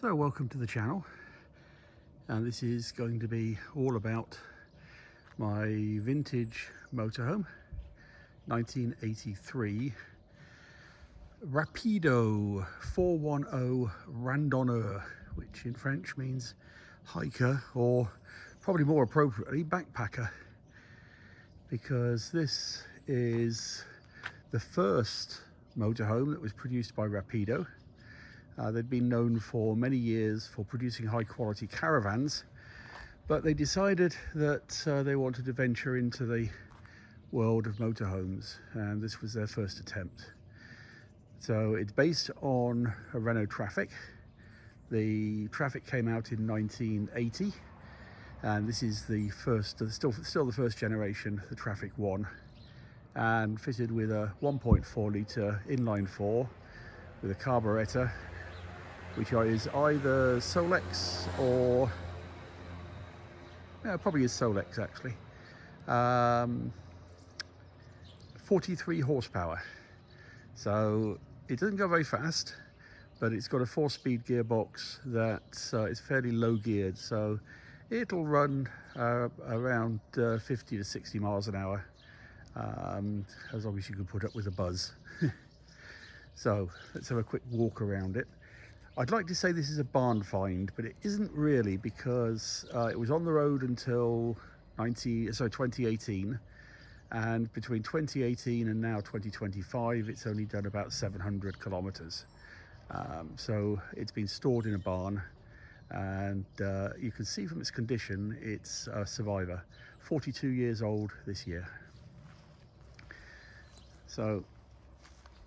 So welcome to the channel, and this is going to be all about my vintage motorhome, 1983 Rapido 410 Randonneur, which in French means hiker, or probably more appropriately backpacker, because this is the first motorhome that was produced by Rapido. They'd been known for many years for producing high quality caravans, but they decided that they wanted to venture into the world of motorhomes, and this was their first attempt. So it's based on a Renault Traffic. The Traffic came out in 1980, and this is the first, still the first generation, the Traffic 1, and fitted with a 1.4 litre inline 4 with a carburettor, which is either Solex or probably is Solex actually. 43 horsepower. So it doesn't go very fast, but it's got a 4-speed gearbox that is fairly low geared, so it'll run around 50 to 60 miles an hour, as long as you can put up with a buzz. So let's have a quick walk around it. I'd like to say this is a barn find, but it isn't really, because it was on the road until 2018, and between 2018 and now 2025 it's only done about 700 kilometers. So it's been stored in a barn, and you can see from its condition it's a survivor. 42 years old this year. So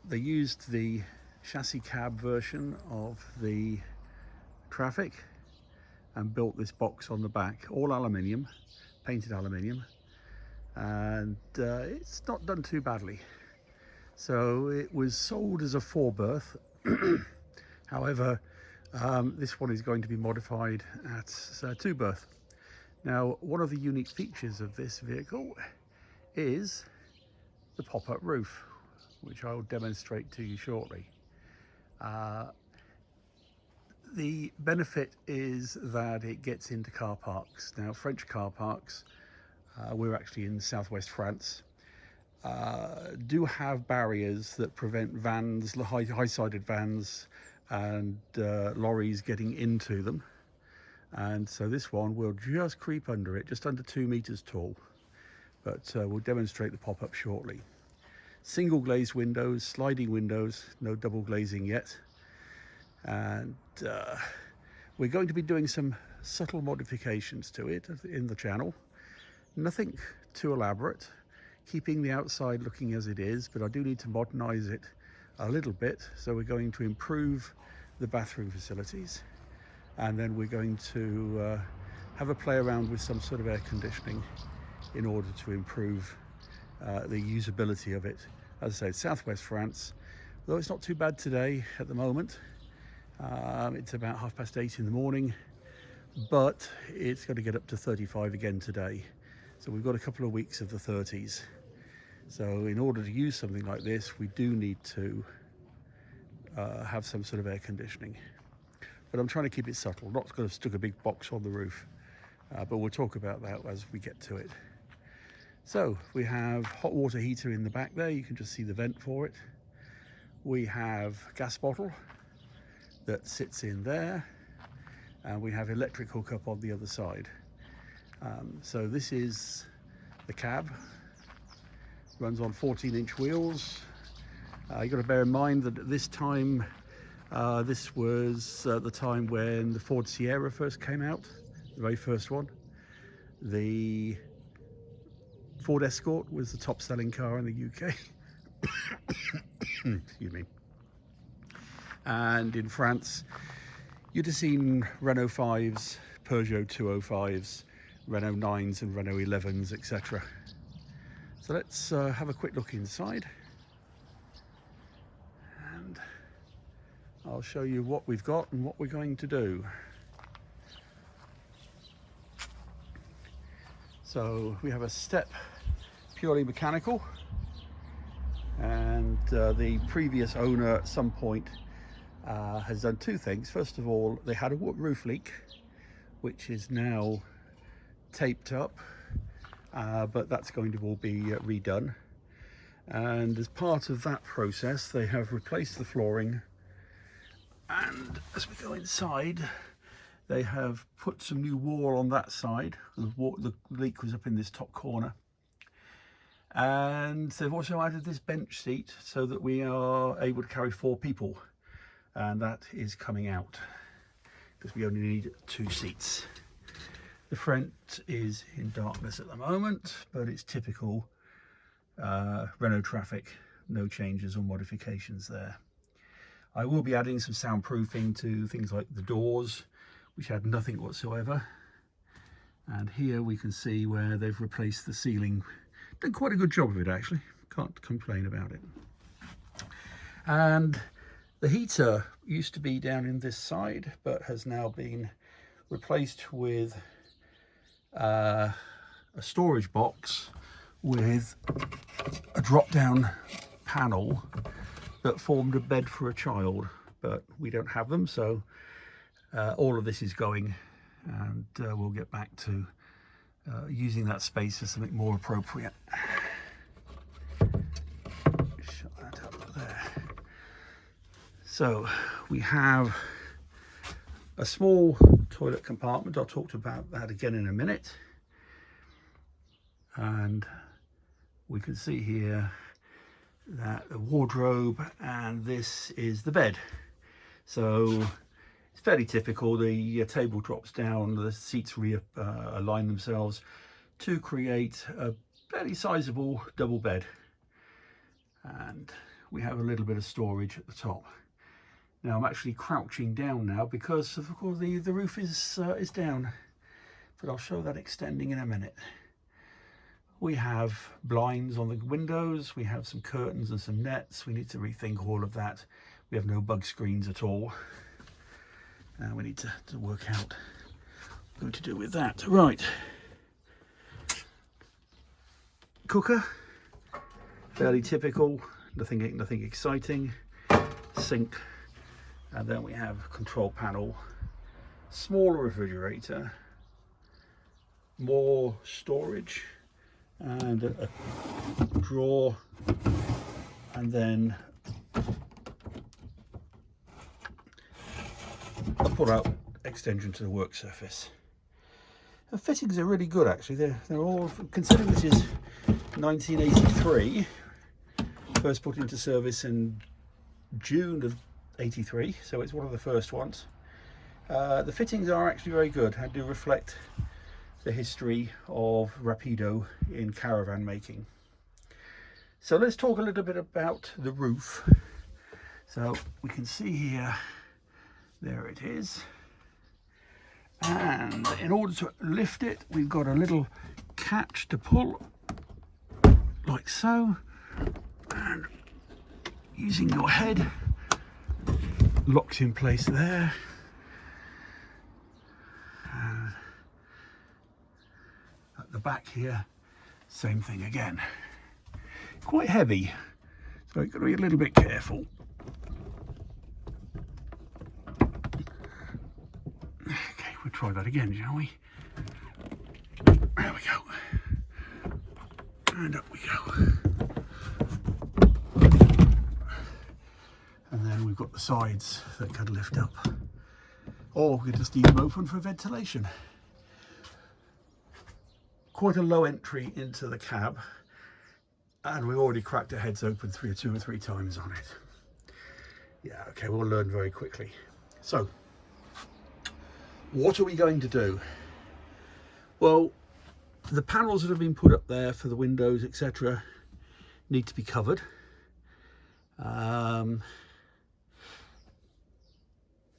they used the chassis cab version of the Traffic and built this box on the back, all aluminium, painted aluminium, and it's not done too badly. So it was sold as a 4-berth. However, this one is going to be modified at 2-berth. Now, one of the unique features of this vehicle is the pop-up roof, which I will demonstrate to you shortly. The benefit is that it gets into car parks. Now, French car parks, we're actually in southwest France, do have barriers that prevent vans, high-sided vans and lorries getting into them. And so this one will just creep under it, just under 2 meters tall, but we'll demonstrate the pop-up shortly. Single glazed windows, sliding windows, no double glazing yet. And we're going to be doing some subtle modifications to it in the channel. Nothing too elaborate, keeping the outside looking as it is, but I do need to modernise it a little bit. So we're going to improve the bathroom facilities, and then we're going to have a play around with some sort of air conditioning in order to improve the usability of it. As I say, southwest France, though it's not too bad today at the moment. It's about 8:30 in the morning, but it's going to get up to 35 again today. So we've got a couple of weeks of the 30s. So in order to use something like this, we do need to have some sort of air conditioning. But I'm trying to keep it subtle, not going to stick a big box on the roof, but we'll talk about that as we get to it. So we have hot water heater in the back there, you can just see the vent for it. We have gas bottle that sits in there, and we have electric hookup on the other side. So this is the cab, runs on 14-inch wheels. You've got to bear in mind that at this time, this was the time when the Ford Sierra first came out, the very first one. The Ford Escort was the top selling car in the UK. Excuse me. And in France, you'd have seen Renault 5s, Peugeot 205s, Renault 9s and Renault 11s, etc. So let's have a quick look inside, and I'll show you what we've got and what we're going to do. So we have a step, purely mechanical, and the previous owner at some point has done two things. First of all, they had a roof leak, which is now taped up, but that's going to all be redone. And as part of that process, they have replaced the flooring, and as we go inside, they have put some new wall on that side. The leak was up in this top corner. And they've also added this bench seat so that we are able to carry 4 people. And that is coming out because we only need 2 seats. The front is in darkness at the moment, but it's typical Renault traffic. No changes or modifications there. I will be adding some soundproofing to things like the doors, which had nothing whatsoever. And here we can see where they've replaced the ceiling. Done quite a good job of it, actually. Can't complain about it. And the heater used to be down in this side, but has now been replaced with a storage box with a drop-down panel that formed a bed for a child, but we don't have them, so all of this is going, and we'll get back to using that space for something more appropriate. Shut that up there. So we have a small toilet compartment. I'll talk about that again in a minute. And we can see here that the wardrobe, and this is the bed. So it's fairly typical. The table drops down, the seats align themselves to create a fairly sizable double bed. And we have a little bit of storage at the top. Now I'm actually crouching down now because of course the roof is down, but I'll show that extending in a minute. We have blinds on the windows, we have some curtains and some nets. We need to rethink all of that. We have no bug screens at all. We need to work out what we're going to do with that. Right. Cooker, fairly typical, nothing exciting. Sink, and then we have control panel, smaller refrigerator, more storage, and a drawer, and then a pull-out extension to the work surface. The fittings are really good, actually. They're all, considering this is 1983, first put into service in June of 83, so it's one of the first ones. The fittings are actually very good and do reflect the history of Rapido in caravan making. So let's talk a little bit about the roof. So we can see here, there it is. And in order to lift it, we've got a little catch to pull, like so. And using your head, locks in place there. And at the back here, same thing again. Quite heavy, so you've got to be a little bit careful. Okay, we'll try that again, shall we? There we go. And up we go. And then we've got the sides that can lift up, or we can just leave them open for ventilation. Quite a low entry into the cab, and we've already cracked the heads open two or three times on it. Yeah, okay, we'll learn very quickly. So, what are we going to do? Well, the panels that have been put up there for the windows, etc., need to be covered.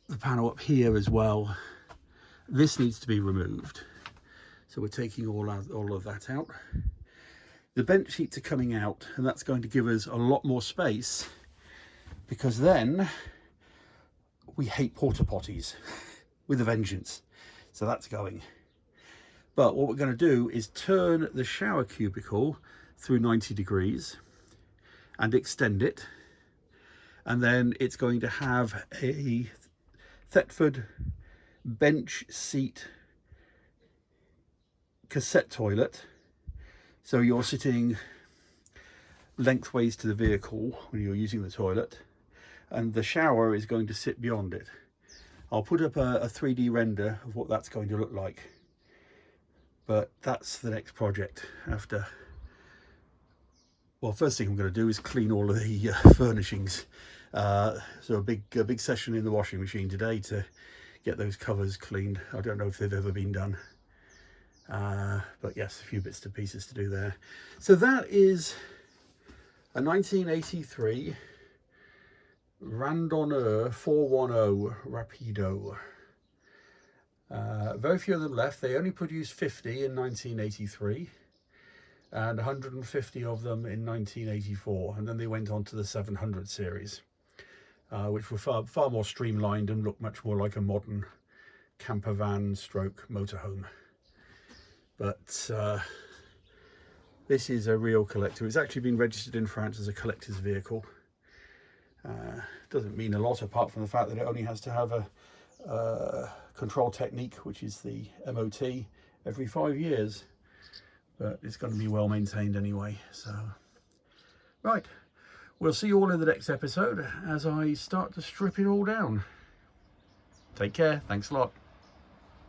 The panel up here as well, this needs to be removed, so we're taking all of that out. The bench seats are coming out, and that's going to give us a lot more space, because then we hate porta potties with a vengeance, so that's going. But what we're going to do is turn the shower cubicle through 90 degrees and extend it. And then it's going to have a Thetford bench seat cassette toilet, so you're sitting lengthways to the vehicle when you're using the toilet, and the shower is going to sit beyond it. I'll put up a 3D render of what that's going to look like, but that's the next project after. Well, first thing I'm going to do is clean all of the furnishings. So a big session in the washing machine today to get those covers cleaned. I don't know if they've ever been done, but yes, a few bits and pieces to do there. So that is a 1983 Randonneur 410 Rapido. Very few of them left. They only produced 50 in 1983 and 150 of them in 1984, and then they went on to the 700 series, which were far more streamlined and looked much more like a modern campervan stroke motorhome. But this is a real collector. It's actually been registered in France as a collector's vehicle. Doesn't mean a lot apart from the fact that it only has to have a control technique, which is the MOT, every 5 years, but it's going to be well maintained anyway. So right, we'll see you all in the next episode as I start to strip it all down. Take care. Thanks a lot.